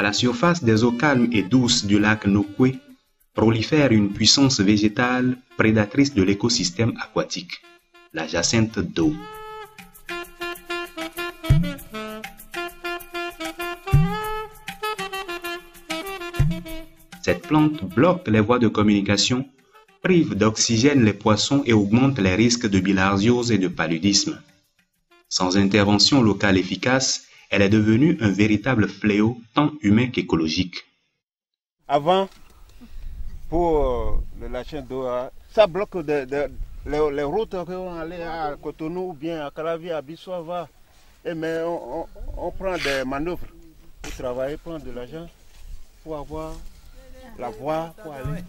À la surface des eaux calmes et douces du lac Nokwe prolifère une puissance végétale prédatrice de l'écosystème aquatique, la jacinthe d'eau. Cette plante bloque les voies de communication, prive d'oxygène les poissons et augmente les risques de bilharziose et de paludisme. Sans intervention locale efficace, elle est devenue un véritable fléau tant humain qu'écologique. Avant, pour la chaîne d'eau, ça bloque les routes qui vont aller à Cotonou ou bien à Calavi, à Bissouava. Mais on prend des manœuvres pour travailler, prendre de l'argent pour avoir la voie pour aller.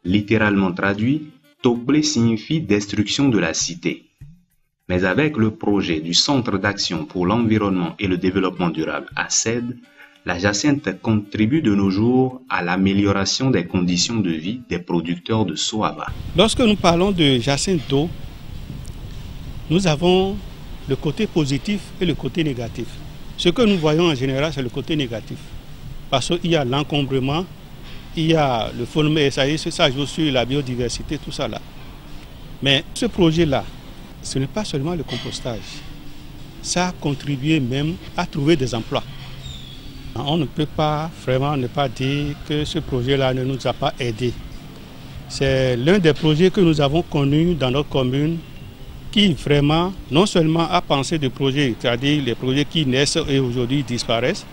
Littéralement traduit, Togblé signifie destruction de la cité. Mais avec le projet du Centre d'action pour l'environnement et le développement durable ACED, la jacinthe contribue de nos jours à l'amélioration des conditions de vie des producteurs de Soava. Lorsque nous parlons de jacinthe d'eau, nous avons le côté positif et le côté négatif. Ce que nous voyons en général, c'est le côté négatif. Parce qu'il y a l'encombrement, il y a le phénomène, ça joue sur la biodiversité, tout ça là. Mais ce projet-là, ce n'est pas seulement le compostage. Ça a contribué même à trouver des emplois. On ne peut pas vraiment ne pas dire que ce projet-là ne nous a pas aidés. C'est l'un des projets que nous avons connus dans notre commune qui vraiment, non seulement a pensé des projets, c'est-à-dire les projets qui naissent et aujourd'hui disparaissent,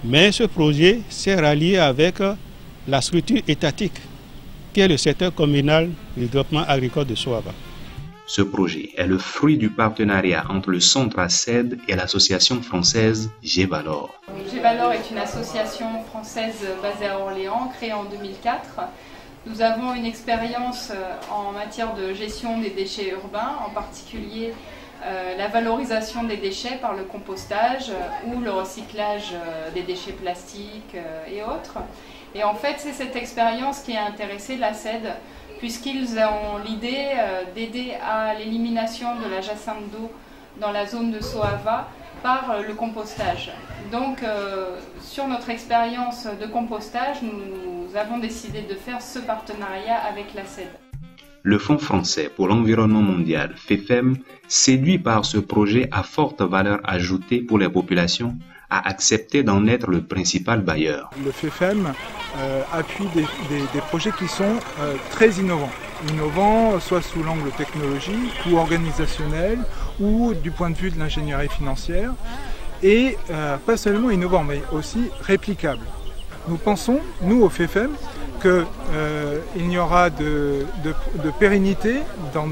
mais ce projet s'est rallié avec la structure étatique qui est le secteur communal du développement agricole de Soava. Ce projet est le fruit du partenariat entre le Centre ACED et l'association française Gévalor. Gévalor est une association française basée à Orléans, créée en 2004. Nous avons une expérience en matière de gestion des déchets urbains, en particulier la valorisation des déchets par le compostage ou le recyclage des déchets plastiques et autres. Et en fait, c'est cette expérience qui a intéressé l'ACED, puisqu'ils ont l'idée d'aider à l'élimination de la jacinthe d'eau dans la zone de Soava par le compostage. Donc, sur notre expérience de compostage, nous avons décidé de faire ce partenariat avec l'ACED. Le Fonds français pour l'environnement mondial, FEFEM, séduit par ce projet à forte valeur ajoutée pour les populations, a accepté d'en être le principal bailleur. Le FEFEM appuie des projets qui sont très innovants. Innovants soit sous l'angle technologique ou organisationnel ou du point de vue de l'ingénierie financière. Et pas seulement innovants, mais aussi réplicables. Nous pensons, nous au FEFEM, qu'il n'y aura de pérennité dans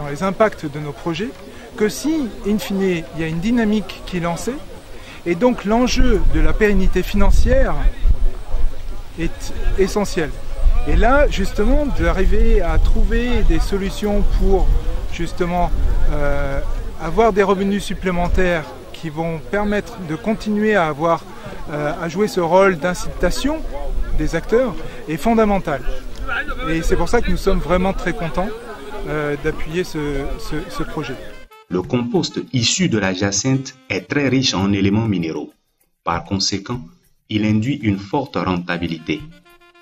les impacts de nos projets que si, in fine, il y a une dynamique qui est lancée. Et donc l'enjeu de la pérennité financière est essentiel. Et là, justement, d'arriver à trouver des solutions pour justement avoir des revenus supplémentaires qui vont permettre de continuer à jouer ce rôle d'incitation des acteurs est fondamental. Et c'est pour ça que nous sommes vraiment très contents d'appuyer ce projet. Le compost issu de la jacinthe est très riche en éléments minéraux. Par conséquent, il induit une forte rentabilité.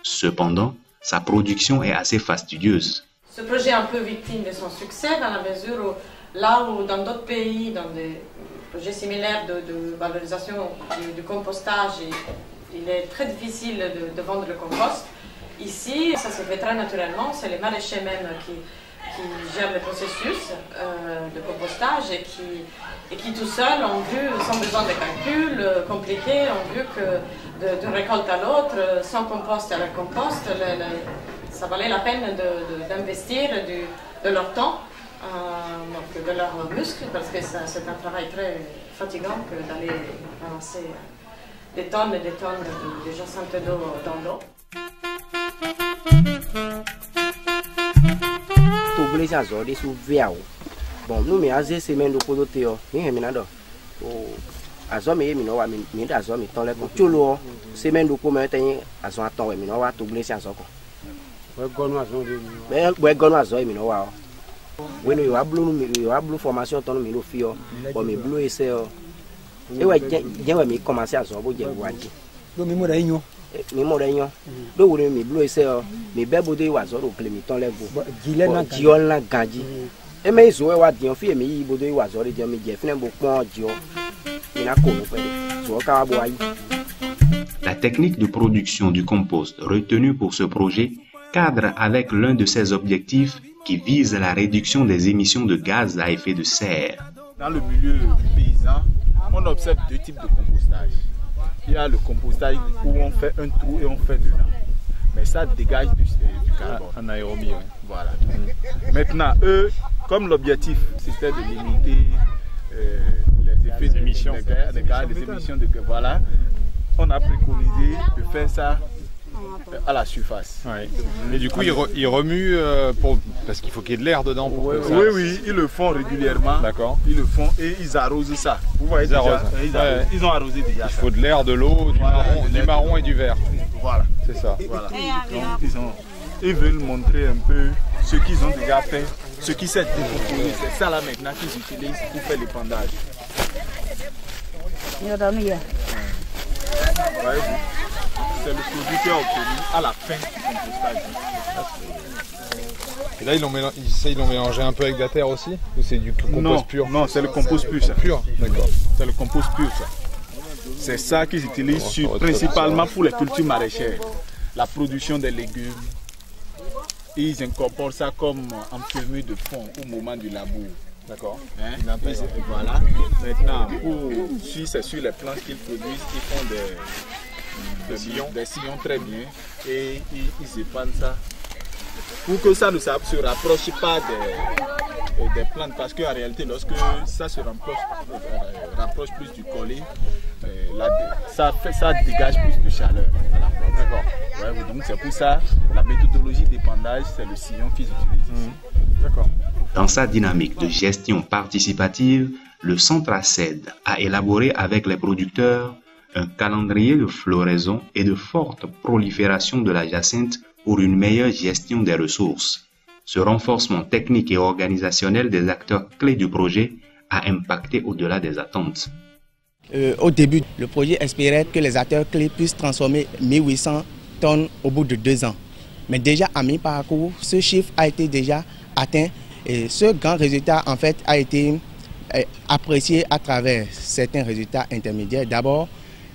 Cependant, sa production est assez fastidieuse. Ce projet est un peu victime de son succès dans la mesure où, là où dans d'autres pays, dans des projets similaires de valorisation du compostage, il est très difficile de vendre le compost. Ici, ça se fait très naturellement, c'est les maraîchers même qui gèrent le processus de compostage et qui tout seuls ont vu, sans besoin de calculs compliqués, ont vu que d'une récolte à l'autre, sans compost à la compost, ça valait la peine d'investir de leur temps, donc de leurs muscles, parce que c'est un travail très fatigant que d'aller ramasser des tonnes et des tonnes de jacinthe d'eau dans l'eau. doublé ça zone des sous véao bon nous mais azé semaine de côté yo ni heminado o azo me mi no wa mi da zo mi ton le ko chulo semaine de ko me ten azo aton we mi no wa doublé ça zo ko we gonu azo mi no wa we no yo ablu formation ton mi no fi yo bon mi blu ese yo e we je mi commencer azo bo je waji do mi mo da yin do wo mi blu ese yo mi be bodo wa zo ro ple mi ton le bo jiol na gaji e me zo we wa dion fi mi yi bodo wa zo re je mi je fina bo pon jio mi na ko no pe zo ka bo ayi. La technique de production du compost retenue pour ce projet cadre avec l'un de ses objectifs qui vise la réduction des émissions de gaz à effet de serre. Dans le milieu paysan, on observe deux types de compostage. Il y a le compostage où on fait un trou et on fait dedans. Mais ça dégage du carbone. En aérobie, oui. Voilà. Maintenant, eux, comme l'objectif c'était de limiter les effets d'émissions de gaz, les émissions de gaz, voilà, on a préconisé de faire ça à la surface. Ouais. Et du coup, ils remuent parce qu'il faut qu'il y ait de l'air dedans. Pour que ça... Oui, ils le font régulièrement. D'accord. Ils le font et ils arrosent ça. Vous voyez déjà, ils ont arrosé déjà. Il faut de l'air, de l'eau, du marron et du vert. Voilà. C'est ça. Voilà. Donc, ils veulent montrer un peu ce qu'ils ont déjà fait, ce qui s'est décomposé. C'est ça là maintenant qu'ils utilisent pour faire l'épandage. C'est le produit qui est obtenu à la fin du compostage. Et là, ils l'ont mélangé un peu avec de la terre aussi? Ou c'est du compost pur? Non, c'est le compost pur. Ça. Pur, d'accord. C'est le compost pur, ça. C'est ça qu'ils utilisent principalement pour les cultures maraîchères. La production des légumes. Ils incorporent ça comme en fumier de fond au moment du labour. D'accord. Hein? Voilà. Maintenant, si c'est sur les plantes qu'ils produisent, ils font des sillons très bien et ils épandent ça pour que ça ne se rapproche pas des plantes, parce qu'en réalité lorsque ça se rapproche plus du collet, ça dégage plus de chaleur à la plante. D'accord. Ouais, donc c'est pour ça la méthodologie d'épandage, c'est le sillon qu'ils utilisent ici. D'accord. Dans sa dynamique de gestion participative, le centre ACED a élaboré avec les producteurs un calendrier de floraison et de forte prolifération de la jacinthe pour une meilleure gestion des ressources. Ce renforcement technique et organisationnel des acteurs clés du projet a impacté au-delà des attentes. Au début, le projet espérait que les acteurs clés puissent transformer 1800 tonnes au bout de 2 ans. Mais déjà à mi-parcours, ce chiffre a été déjà atteint et ce grand résultat en fait a été apprécié à travers certains résultats intermédiaires. D'abord,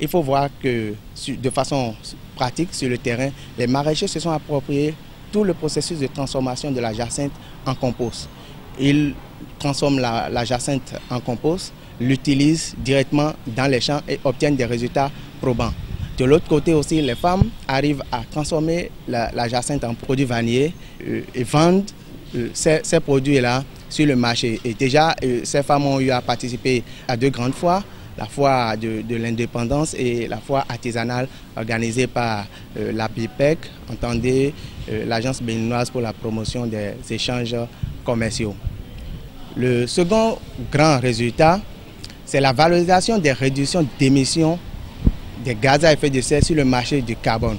il faut voir que de façon pratique sur le terrain, les maraîchers se sont appropriés tout le processus de transformation de la jacinthe en compost. Ils transforment la jacinthe en compost, l'utilisent directement dans les champs et obtiennent des résultats probants. De l'autre côté aussi, les femmes arrivent à transformer la jacinthe en produits vanillés et vendent ces produits-là sur le marché. Et déjà, ces femmes ont eu à participer à 2 grandes foires, la foire de l'indépendance et la foire artisanale organisée par la BIPEC, entendez, l'Agence béninoise pour la promotion des échanges commerciaux. Le second grand résultat, c'est la valorisation des réductions d'émissions des gaz à effet de serre sur le marché du carbone.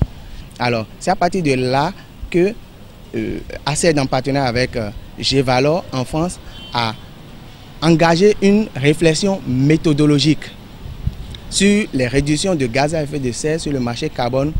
Alors, c'est à partir de là que ACED, en partenariat avec Gévalor en France, a engagé une réflexion méthodologique sur les réductions de gaz à effet de serre sur le marché carbone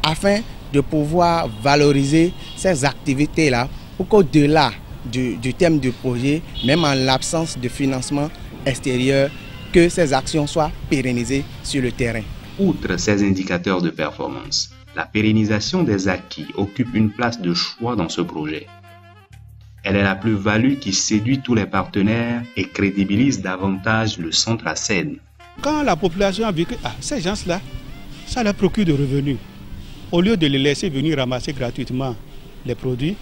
afin de pouvoir valoriser ces activités-là pour qu'au-delà du thème du projet, même en l'absence de financement extérieur, que ces actions soient pérennisées sur le terrain. Outre ces indicateurs de performance, la pérennisation des acquis occupe une place de choix dans ce projet. Elle est la plus-value qui séduit tous les partenaires et crédibilise davantage le centre ACED. Quand la population a vu que ces gens-là, ça leur procure de revenus, au lieu de les laisser venir ramasser gratuitement les produits,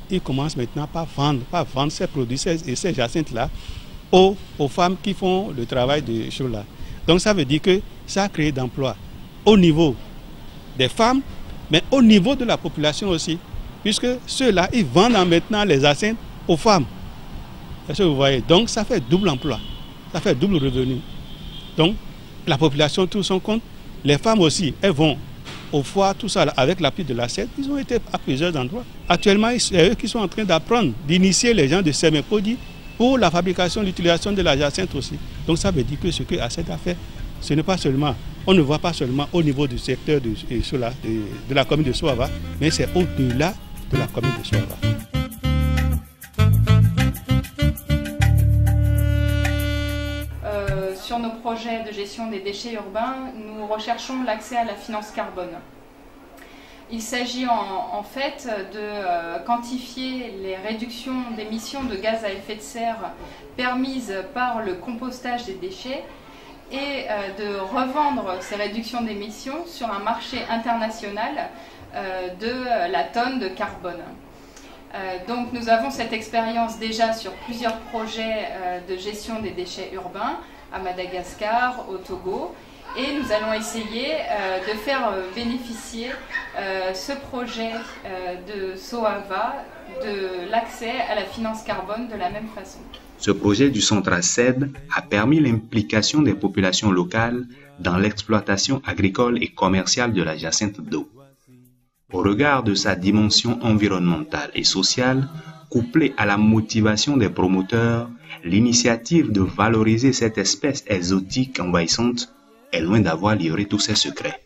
ils commencent maintenant par vendre ces produits, ces jacinthes-là, aux femmes qui font le travail de choses-là. Donc ça veut dire que ça a créé d'emplois au niveau des femmes, mais au niveau de la population aussi. Puisque ceux-là, ils vendent maintenant les jacinthes aux femmes. Est-ce que vous voyez? Donc ça fait double emploi, ça fait double revenu. Donc la population trouve son compte. Les femmes aussi, elles vont au foire, tout ça, avec l'appui de la SED, ils ont été à plusieurs endroits. Actuellement, c'est eux qui sont en train d'apprendre, d'initier les gens de Semepodi pour la fabrication, l'utilisation de la jacinthe aussi. Donc ça veut dire que ce que la SED a fait, ce n'est pas seulement, on ne voit pas seulement au niveau du secteur de la commune de Soava, mais c'est au-delà de la commune de Soava. Sur nos projets de gestion des déchets urbains, nous recherchons l'accès à la finance carbone. Il s'agit en fait de quantifier les réductions d'émissions de gaz à effet de serre permises par le compostage des déchets et de revendre ces réductions d'émissions sur un marché international de la tonne de carbone. Donc nous avons cette expérience déjà sur plusieurs projets de gestion des déchets urbains à Madagascar, au Togo, et nous allons essayer de faire bénéficier ce projet de Soava de l'accès à la finance carbone de la même façon. Ce projet du centre ACED a permis l'implication des populations locales dans l'exploitation agricole et commerciale de la jacinthe d'eau. Au regard de sa dimension environnementale et sociale, couplée à la motivation des promoteurs, l'initiative de valoriser cette espèce exotique envahissante est loin d'avoir livré tous ses secrets.